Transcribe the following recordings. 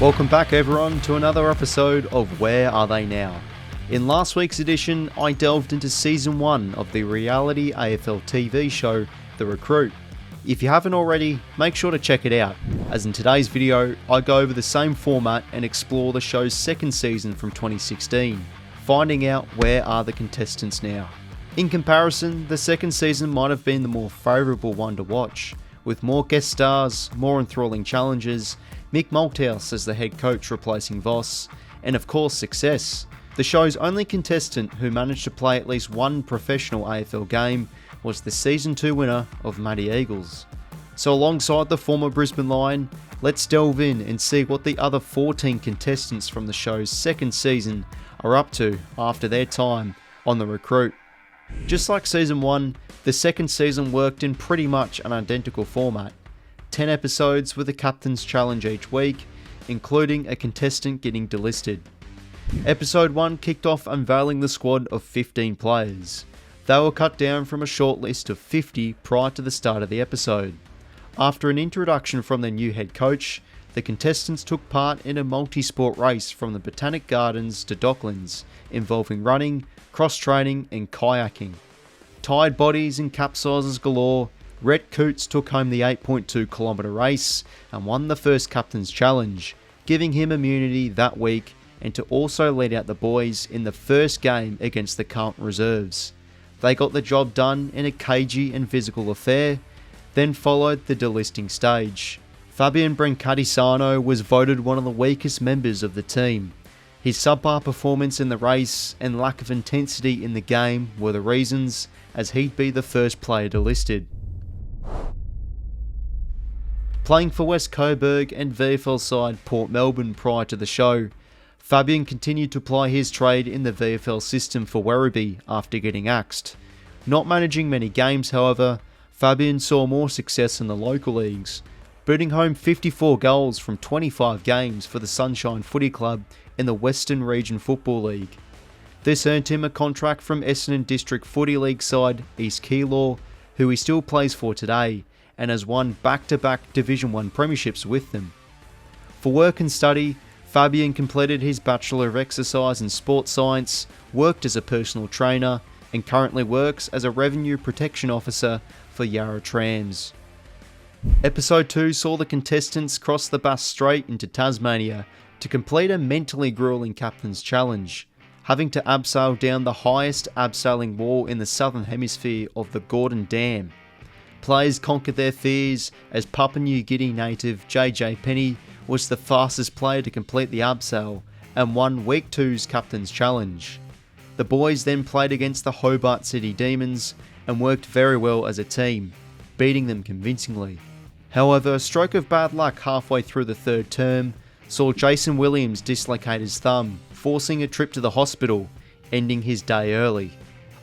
Welcome back everyone to another episode of Where Are They Now? In last week's edition, I delved into Season 1 of the reality AFL TV show, The Recruit. If you haven't already, make sure to check it out, as in today's video, I go over the same format and explore the show's second season from 2016, finding out where are the contestants now. In comparison, the second season might have been the more favourable one to watch, with more guest stars, more enthralling challenges, Mick Malthouse as the head coach replacing 𝐓𝐴, and of course success. The show's only contestant who managed to play at least one professional AFL game was the Season 2 winner of 𝐼𝐻𝐻 Eagles. So alongside the former Brisbane Lion, let's delve in and see what the other 14 contestants from the show's second season are up to after their time on The Recruit. Just like Season 1, the second season worked in pretty much an identical format. 10 episodes with a captain's challenge each week, including a contestant getting delisted. Episode 1 kicked off unveiling the squad of 15 players. They were cut down from a short list of 50 prior to the start of the episode. After an introduction from their new head coach, the contestants took part in a multi-sport race from the Botanic Gardens to Docklands, involving running, cross-training and kayaking. Tired bodies and capsizes galore, 𝐓𝐡𝐞 took home the 8.2 km race and won the first captain's challenge, giving him immunity that week and to also lead out the boys in the first game against the Carlton reserves. They got the job done in a cagey and physical affair, then followed the delisting stage. Fabian Brancatisano was voted one of the weakest members of the team. His subpar performance in the race and lack of intensity in the game were the reasons, as he'd be the first player delisted. Playing for West Coburg and VFL side Port Melbourne prior to the show, Fabian continued to ply his trade in the VFL system for Werribee after getting axed. Not managing many games however, Fabian saw more success in the local leagues, booting home 54 goals from 25 games for the Sunshine Footy Club in the Western Region Football League. This earned him a contract from Essendon District Footy League side 𝐓𝐴𝐶, who he still plays for today, and has won back-to-back Division 1 premierships with them. For work and study, Fabian completed his Bachelor of Exercise and Sports Science, worked as a personal trainer, and currently works as a Revenue Protection Officer for Yarra Trams. Episode 2 saw the contestants cross the Bass Strait into Tasmania to complete a mentally gruelling captain's challenge, having to abseil down the highest abseiling wall in the southern hemisphere of the Gordon Dam. Players conquered their fears as Papua New Guinea native JJ Penny was the fastest player to complete the abseil and won Week 2's Captain's Challenge. The boys then played against the Hobart City Demons and worked very well as a team, beating them convincingly. However, a stroke of bad luck halfway through the third term saw Jason Williams dislocate his thumb, forcing a trip to the hospital, ending his day early.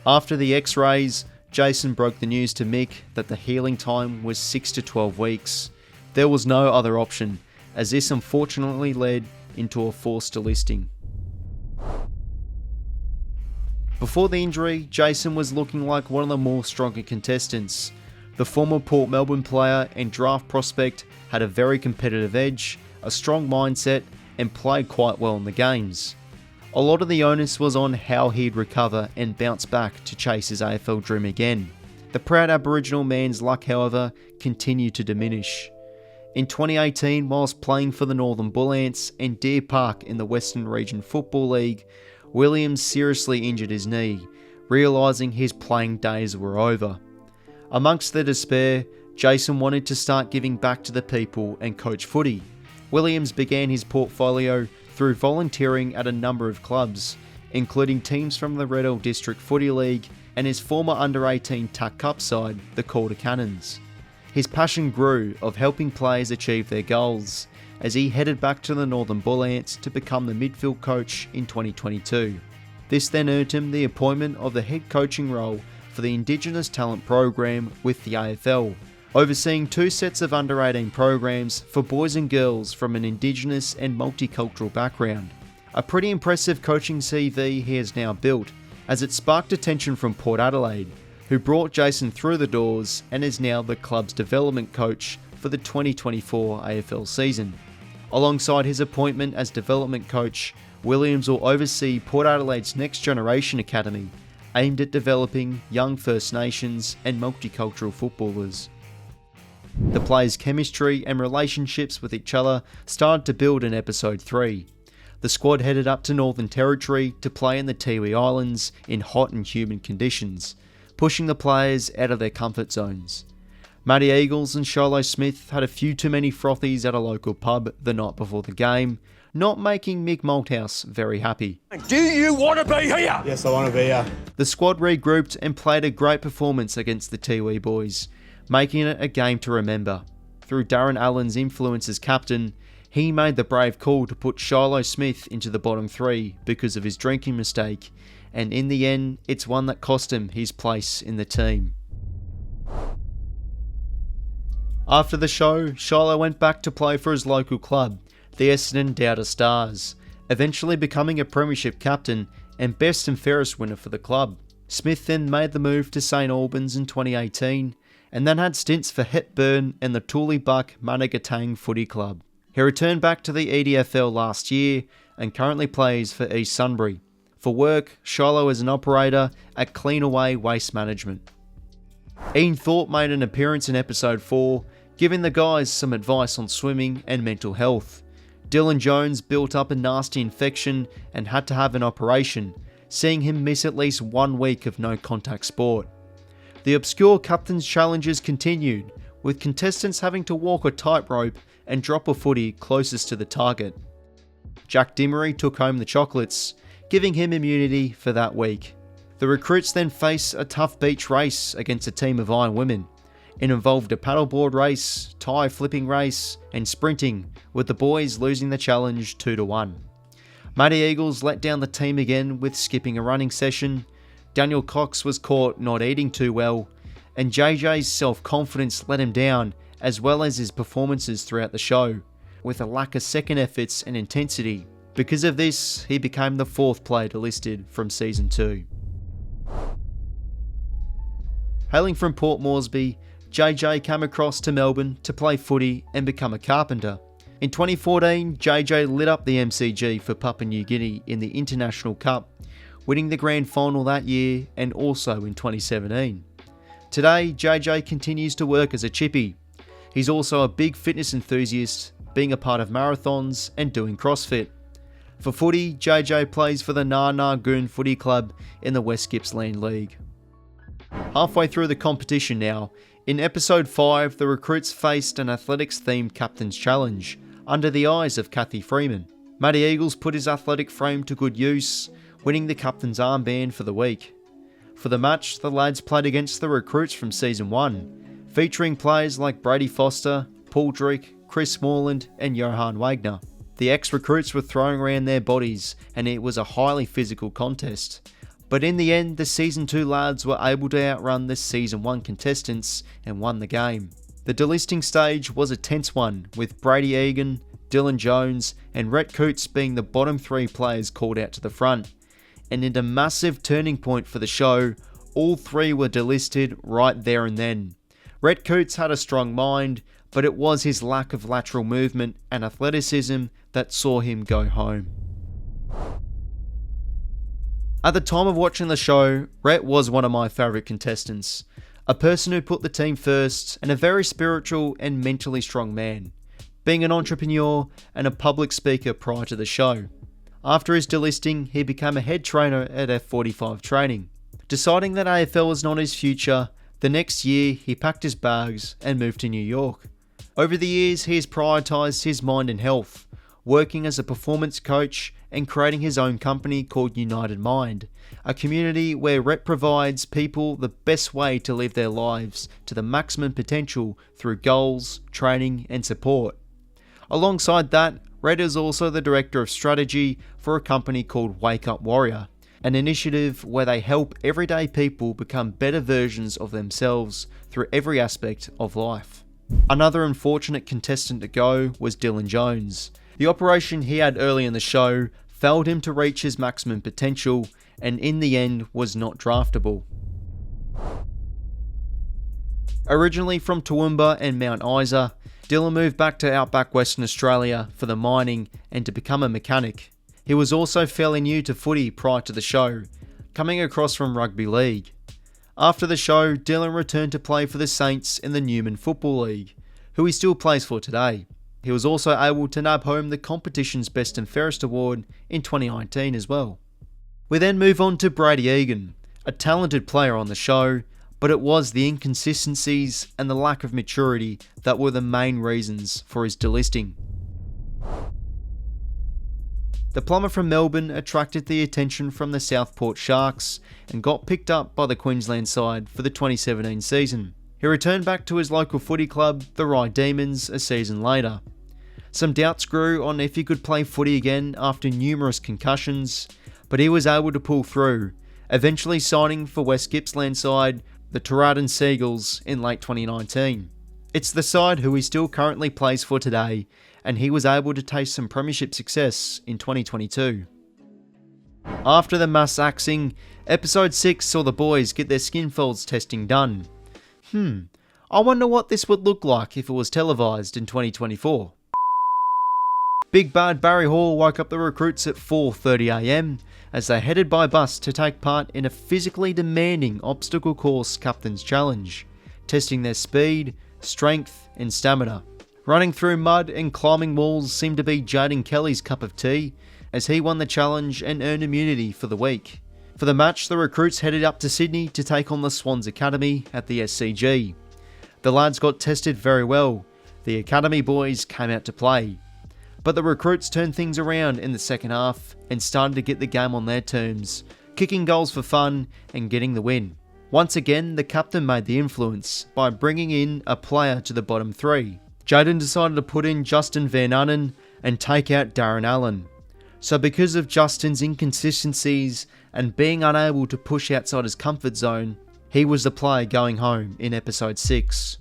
After the x-rays, Jason broke the news to Mick that the healing time was 6 to 12 weeks. There was no other option, as this unfortunately led into a forced delisting. Before the injury, Jason was looking like one of the more stronger contestants. The former Port Melbourne player and draft prospect had a very competitive edge, a strong mindset, and played quite well in the games. A lot of the onus was on how he'd recover and bounce back to chase his AFL dream again. The proud Aboriginal man's luck, however, continued to diminish. In 2018, whilst playing for the Northern Bull Ants and Deer Park in the Western Region Football League, Williams seriously injured his knee, realising his playing days were over. Amongst the despair, Jason wanted to start giving back to the people and coach footy. Williams began his portfolio through volunteering at a number of clubs, including teams from the Reddell District Footy League and his former under-18 TAC Cup side, the Calder Cannons. His passion grew of helping players achieve their goals, as he headed back to the Northern Bull Ants to become the midfield coach in 2022. This then earned him the appointment of the head coaching role for the Indigenous Talent Program with the AFL, overseeing 2 sets of under-18 programs for boys and girls from an Indigenous and multicultural background. A pretty impressive coaching CV he has now built, as it sparked attention from Port Adelaide, who brought Jason through the doors and is now the club's development coach for the 2024 AFL season. Alongside his appointment as development coach, Williams will oversee Port Adelaide's Next Generation Academy, aimed at developing young First Nations and multicultural footballers. The players' chemistry and relationships with each other started to build in episode 3. The squad headed up to Northern Territory to play in the Tiwi Islands in hot and humid conditions, pushing the players out of their comfort zones. Matty Eagles and Shiloh Smith had a few too many frothies at a local pub the night before the game, not making Mick Malthouse very happy. Do you want to be here? Yes, I want to be here. The squad regrouped and played a great performance against the Tiwi boys, making it a game to remember. Through Darren Allen's influence as captain, he made the brave call to put Shiloh Smith into the bottom 3 because of his drinking mistake, and in the end, it's one that cost him his place in the team. After the show, Shiloh went back to play for his local club, the Essendon Doubter Stars, eventually becoming a premiership captain and best and fairest winner for the club. Smith then made the move to St Albans in 2018, and then had stints for Hepburn and the Tooley-Buck Managatang Footy Club. He returned back to the EDFL last year and currently plays for East Sunbury. For work, Shiloh is an operator at Clean Away Waste Management. 𝐴𝐸 made an appearance in episode 4, giving the guys some advice on swimming and mental health. Dylan Jones built up a nasty infection and had to have an operation, seeing him miss at least 1 week of no-contact sport. The obscure captain's challenges continued, with contestants having to walk a tightrope and drop a footy closest to the target. Jack Dimmery took home the chocolates, giving him immunity for that week. The recruits then faced a tough beach race against a team of Iron women. It involved a paddleboard race, tie flipping race, and sprinting, with the boys losing the challenge 2-1. Matty Eagles let down the team again with skipping a running session. Daniel Cox was caught not eating too well, and JJ's self-confidence let him down, as well as his performances throughout the show, with a lack of second efforts and intensity. Because of this, he became the 4th player delisted from Season 2. Hailing from Port Moresby, JJ came across to Melbourne to play footy and become a carpenter. In 2014, JJ lit up the MCG for Papua New Guinea in the International Cup, winning the grand final that year and also in 2017. Today, JJ continues to work as a chippy. He's also a big fitness enthusiast, being a part of marathons and doing CrossFit. For footy, JJ plays for the Nar Footy Club in the West Gippsland League. Halfway through the competition now, in episode 5 the recruits faced an athletics-themed captain's challenge, under the eyes of Kathy Freeman. Matty Eagles put his athletic frame to good use, winning the captain's armband for the week. For the match, the lads played against the recruits from Season 1, featuring players like Brady Foster, Paul Drake, Chris Morland and Johan Wagner. The ex-recruits were throwing around their bodies and it was a highly physical contest. But in the end, the Season 2 lads were able to outrun the Season 1 contestants and won the game. The delisting stage was a tense one, with Brady Egan, Dylan Jones and 𝐓𝐴𝐸 being the bottom 3 players called out to the front. And in a massive turning point for the show, all 3 were delisted right there and then. 𝐓𝐴𝐸 had a strong mind, but it was his lack of lateral movement and athleticism that saw him go home. At the time of watching the show, 𝐓𝐴𝐸 was one of my favourite contestants. A person who put the team first and a very spiritual and mentally strong man, being an entrepreneur and a public speaker prior to the show. After his delisting, he became a head trainer at F45 training. Deciding that AFL was not his future, the next year he packed his bags and moved to New York. Over the years, he has prioritised his mind and health, working as a performance coach and creating his own company called United Mind, a community where 𝐴𝐸𝐸 provides people the best way to live their lives to the maximum potential through goals, training and support. Alongside that, 𝐴𝐸𝐸 is also the director of strategy for a company called Wake Up Warrior, an initiative where they help everyday people become better versions of themselves through every aspect of life. Another unfortunate contestant to go was Dylan Jones. The operation he had early in the show failed him to reach his maximum potential and in the end was not draftable. Originally from Toowoomba and Mount Isa, Dylan moved back to outback Western Australia for the mining and to become a mechanic. He was also fairly new to footy prior to the show, coming across from rugby league. After the show, Dylan returned to play for the Saints in the Newman Football League, who he still plays for today. He was also able to nab home the competition's Best and Fairest award in 2019 as well. We then move on to Brady Egan, a talented player on the show, but it was the inconsistencies and the lack of maturity that were the main reasons for his delisting. The plumber from Melbourne attracted the attention from the Southport Sharks and got picked up by the Queensland side for the 2017 season. He returned back to his local footy club, the Rye Demons, a season later. Some doubts grew on if he could play footy again after numerous concussions, but he was able to pull through, eventually signing for West Gippsland side, the Tooradin Seagulls, in late 2019. It's the side who he still currently plays for today, and he was able to taste some premiership success in 2022. After the mass axing, episode 6 saw the boys get their skin folds testing done. I wonder what this would look like if it was televised in 2024. Big Bad Barry Hall woke up the recruits at 4:30am as they headed by bus to take part in a physically demanding obstacle course captain's challenge, testing their speed, strength and stamina. Running through mud and climbing walls seemed to be Jaden Kelly's cup of tea, as he won the challenge and earned immunity for the week. For the match, the recruits headed up to Sydney to take on the Swans Academy at the SCG. The lads got tested very well. The Academy boys came out to play. But the recruits turned things around in the second half and started to get the game on their terms, kicking goals for fun and getting the win. Once again, the captain made the influence by bringing in a player to the bottom three. Jaden decided to put in Justin Van Unen and take out Darren Allen. So because of Justin's inconsistencies and being unable to push outside his comfort zone, he was the player going home in episode 6.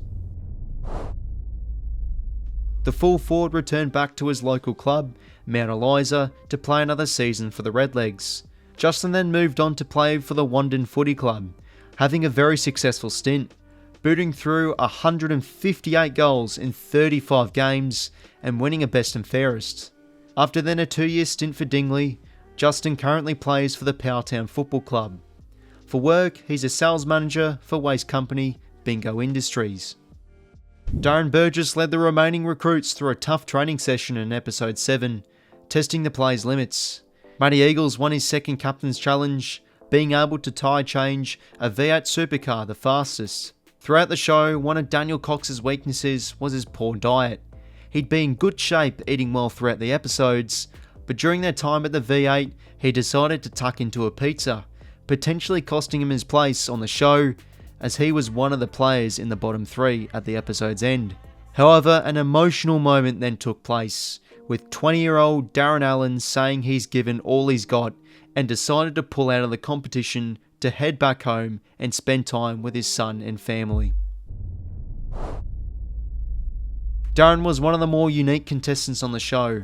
The full forward returned back to his local club, Mount Eliza, to play another season for the Redlegs. Justin then moved on to play for the Wandon Footy Club, having a very successful stint, booting through 158 goals in 35 games and winning a Best and Fairest. After then a 2-year stint for Dingley, Justin currently plays for the Powertown Football Club. For work, he's a sales manager for waste company Bingo Industries. Darren Burgess led the remaining recruits through a tough training session in episode 7, testing the players' limits. Matty Eagles won his second captain's challenge, being able to tie change a V8 supercar the fastest. Throughout the show, one of Daniel Cox's weaknesses was his poor diet. He'd be in good shape eating well throughout the episodes, but during their time at the V8, he decided to tuck into a pizza, potentially costing him his place on the show, as he was one of the players in the bottom 3 at the episode's end. However, an emotional moment then took place, with 20-year-old Darren Allen saying he's given all he's got and decided to pull out of the competition to head back home and spend time with his son and family. Darren was one of the more unique contestants on the show,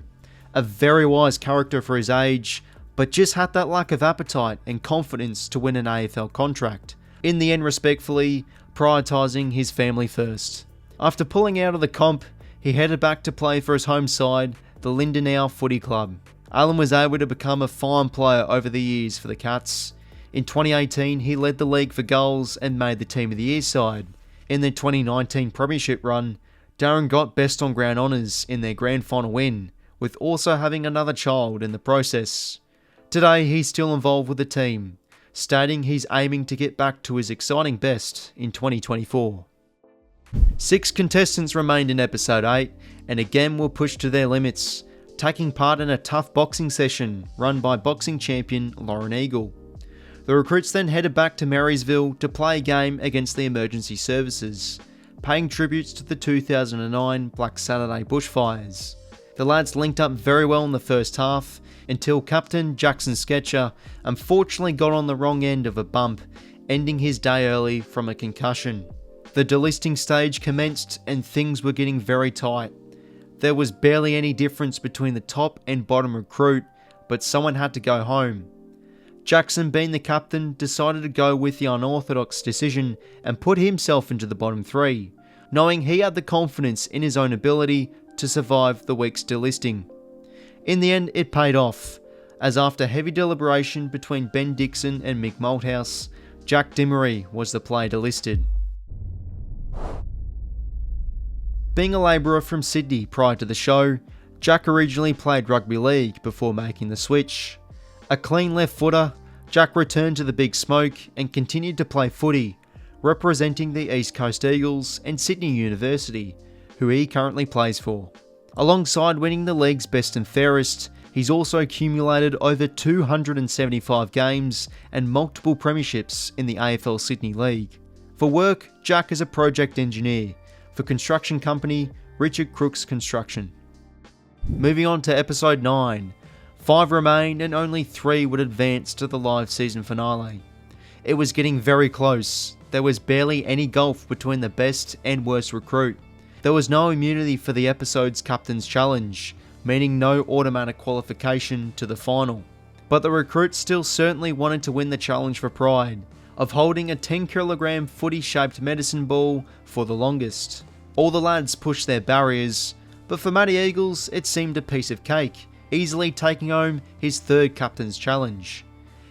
a very wise character for his age, but just had that lack of appetite and confidence to win an AFL contract, in the end respectfully prioritising his family first. After pulling out of the comp, he headed back to play for his home side, the Lindenau Footy Club. Allen was able to become a fine player over the years for the Cats. In 2018, he led the league for goals and made the Team of the Year side. In their 2019 Premiership run, Darren got best on ground honours in their grand final win, with also having another child in the process. Today, he's still involved with the team, stating he's aiming to get back to his exciting best in 2024. 6 contestants remained in episode 8, and again were pushed to their limits, taking part in a tough boxing session run by boxing champion Lauren Eagle. The recruits then headed back to Marysville to play a game against the emergency services, paying tributes to the 2009 Black Saturday bushfires. The lads linked up very well in the first half, until Captain Jackson Sketcher unfortunately got on the wrong end of a bump, ending his day early from a concussion. The delisting stage commenced and things were getting very tight. There was barely any difference between the top and bottom recruit, but someone had to go home. Jackson, being the captain, decided to go with the unorthodox decision and put himself into the bottom 3, knowing he had the confidence in his own ability to survive the week's delisting. In the end, it paid off, as after heavy deliberation between Ben Dixon and Mick Malthouse, Jack Dimmery was the player delisted. Being a labourer from Sydney prior to the show, Jack originally played rugby league before making the switch. A clean left footer, Jack returned to the Big Smoke and continued to play footy, representing the East Coast Eagles and Sydney University, who he currently plays for. Alongside winning the league's best and fairest, he's also accumulated over 275 games and multiple premierships in the AFL Sydney League. For work, Jack is a project engineer for construction company Richard Crooks Construction. Moving on to episode 9, 5 remained and only 3 would advance to the live season finale. It was getting very close. There was barely any gulf between the best and worst recruit. There was no immunity for the episode's captain's challenge, meaning no automatic qualification to the final. But the recruits still certainly wanted to win the challenge for pride of holding a 10kg footy-shaped medicine ball for the longest. All the lads pushed their barriers, but for Matty Eagles it seemed a piece of cake, easily taking home his 3rd captain's challenge.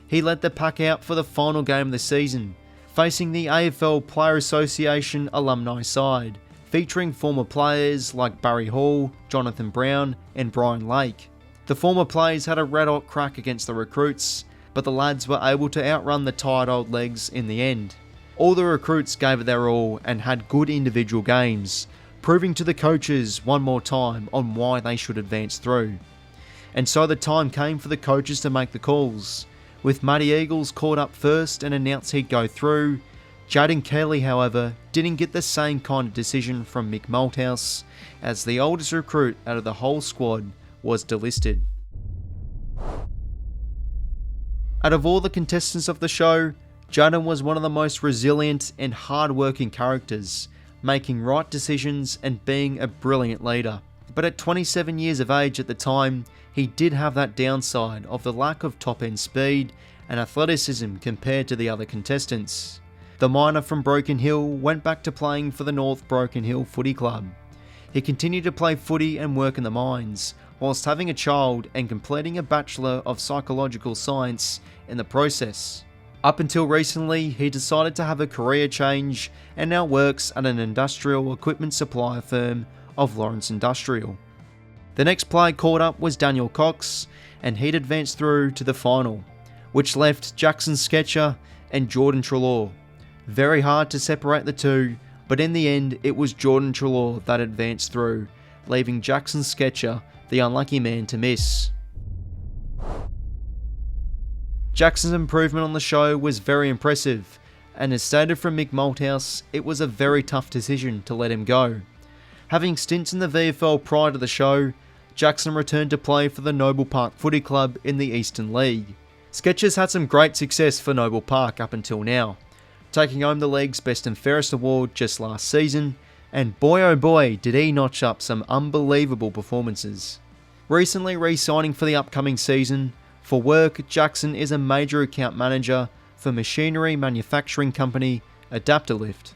He led the pack out for the final game of the season, facing the AFL Player Association alumni side, featuring former players like Barry Hall, Jonathan Brown and Brian Lake. The former players had a red-hot crack against the recruits, but the lads were able to outrun the tired old legs in the end. All the recruits gave it their all and had good individual games, proving to the coaches one more time on why they should advance through. And so the time came for the coaches to make the calls, with Matty Eagles called up first and announced he'd go through. Jaden Kelly, however, didn't get the same kind of decision from Mick Malthouse, as the oldest recruit out of the whole squad was delisted. Out of all the contestants of the show, Jaden was one of the most resilient and hard-working characters, making right decisions and being a brilliant leader. But at 27 years of age at the time, he did have that downside of the lack of top-end speed and athleticism compared to the other contestants. The miner from Broken Hill went back to playing for the North Broken Hill Footy Club. He continued to play footy and work in the mines, whilst having a child and completing a Bachelor of Psychological Science in the process. Up until recently, he decided to have a career change and now works at an industrial equipment supplier firm of Lawrence Industrial. The next player called up was Daniel Cox, and he'd advanced through to the final, which left Jackson Sketcher and Jordan Treloar. Very hard to separate the two, but in the end it was Jordan Treloar that advanced through, leaving Jackson Sketcher the unlucky man to miss. Jackson's improvement on the show was very impressive, and as stated from Mick Malthouse, it was a very tough decision to let him go. Having stints in the VFL prior to the show, Jackson returned to play for the Noble Park Footy Club in the Eastern League. Sketchers had some great success for Noble Park up until now, taking home the league's Best and Fairest award just last season, and boy oh boy did he notch up some unbelievable performances. Recently re-signing for the upcoming season, for work Jackson is a major account manager for machinery manufacturing company Adaptalift.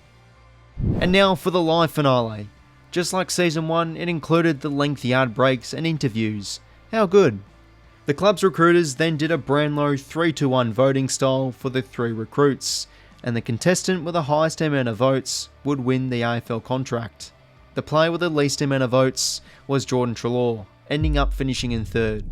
And now for the live finale. Just like season 1, it included the lengthy ad breaks and interviews. How good? The club's recruiters then did a Brownlow 3-1 voting style for the 3 recruits, and the contestant with the highest amount of votes would win the AFL contract. The player with the least amount of votes was Jordan Treloar, ending up finishing in 3rd.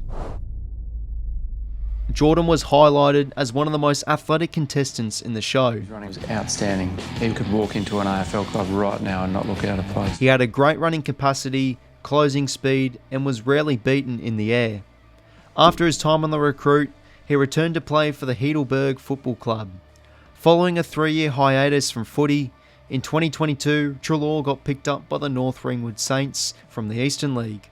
Jordan was highlighted as one of the most athletic contestants in the show. His running was outstanding. He could walk into an AFL club right now and not look out of place. He had a great running capacity, closing speed, and was rarely beaten in the air. After his time on the recruit, he returned to play for the Heidelberg Football Club. Following a 3-year hiatus from footy, in 2022, Treloar got picked up by the North Ringwood Saints from the Eastern League.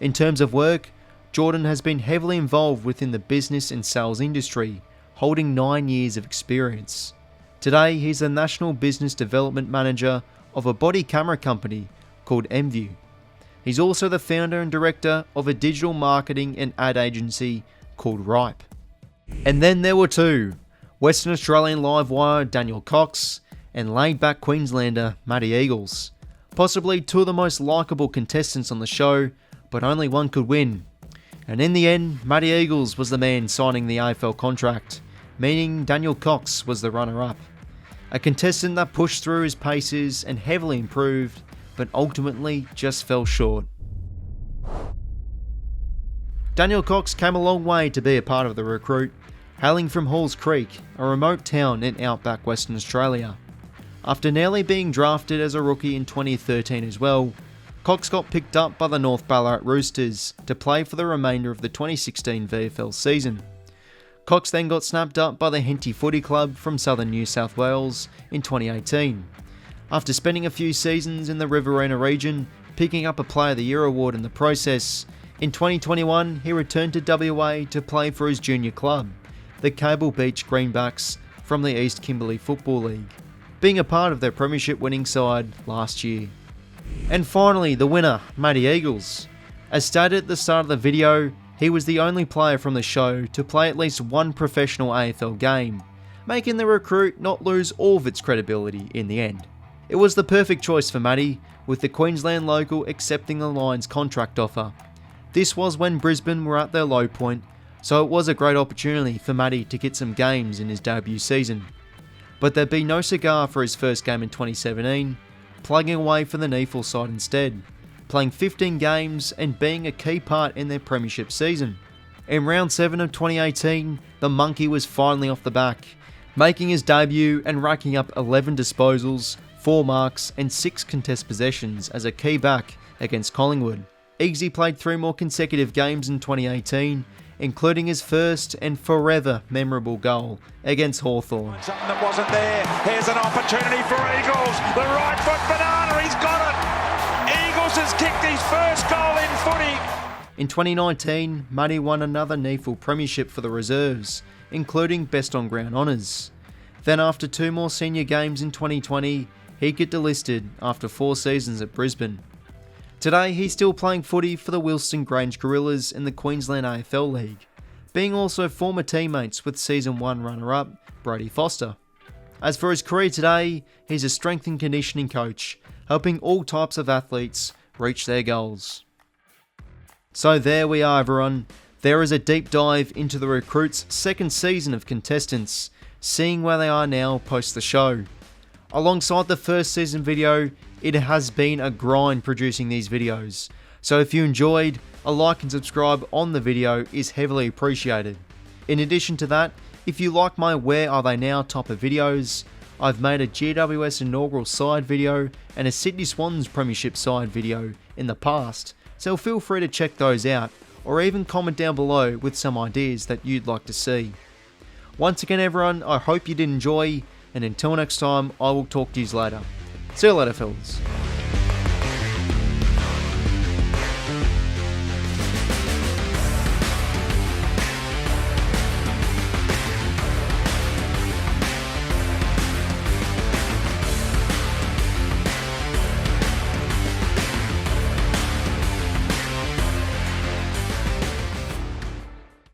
In terms of work, Jordan has been heavily involved within the business and sales industry, holding 9 years of experience. Today, he's the National Business Development Manager of a body camera company called 𝐓𝐡𝐞. He's also the founder and director of a digital marketing and ad agency called 𝐼𝐻𝐿. And then there were 2, Western Australian live wire Daniel Cox and laid-back Queenslander Matty Eagles. Possibly two of the most likeable contestants on the show, but only one could win. And in the end, Matty Eagles was the man signing the AFL contract, meaning Daniel Cox was the runner-up. A contestant that pushed through his paces and heavily improved, but ultimately just fell short. Daniel Cox came a long way to be a part of the recruit, hailing from Halls Creek, a remote town in outback Western Australia. After nearly being drafted as a rookie in 2013 as well, Cox got picked up by the North Ballarat Roosters to play for the remainder of the 2016 VFL season. Cox then got snapped up by the 𝐓𝐡𝐞 Footy Club from southern New South Wales in 2018. After spending a few seasons in the Riverina region, picking up a Player of the Year award in the process, in 2021 he returned to WA to play for his junior club, the Cable Beach Greenbacks from the East Kimberley Football League, being a part of their premiership winning side last year. And finally, the winner, Matty Eagles. As stated at the start of the video, he was the only player from the show to play at least one professional AFL game, making the recruit not lose all of its credibility in the end. It was the perfect choice for Matty, with the Queensland local accepting the Lions contract offer. This was when Brisbane were at their low point, so it was a great opportunity for Matty to get some games in his debut season. But there'd be no cigar for his first game in 2017, plugging away for the 𝐼𝐴 side instead, playing 15 games and being a key part in their premiership season. In round 7 of 2018, the monkey was finally off the back, making his debut and racking up 11 disposals, 4 marks and 6 contest possessions as a key back against Collingwood. 𝐓𝐴𝐥𝐝 played 3 more consecutive games in 2018, including his first and forever memorable goal against Hawthorn. Something that wasn't there. Here's an opportunity for Eagles. The right foot banana, he's got it. Eagles has kicked his first goal in footy. In 2019, Matty won another 𝐼𝐴 premiership for the reserves, including best on ground honours. Then after 2 more senior games in 2020, he'd get delisted after 4 seasons at Brisbane. Today, he's still playing footy for the Wilston Grange Gorillas in the Queensland AFL League, being also former teammates with Season 1 runner-up Brody Foster. As for his career today, he's a strength and conditioning coach, helping all types of athletes reach their goals. So there we are, everyone. There is a deep dive into the recruit's second season of contestants, seeing where they are now post the show. Alongside the first season video, it has been a grind producing these videos, so if you enjoyed, a like and subscribe on the video is heavily appreciated. In addition to that, if you like my Where Are They Now type of videos, I've made a GWS inaugural side video and a Sydney Swans premiership side video in the past, so feel free to check those out, or even comment down below with some ideas that you'd like to see. Once again everyone, I hope you did enjoy, and until next time, I will talk to you later. See you later, fellas.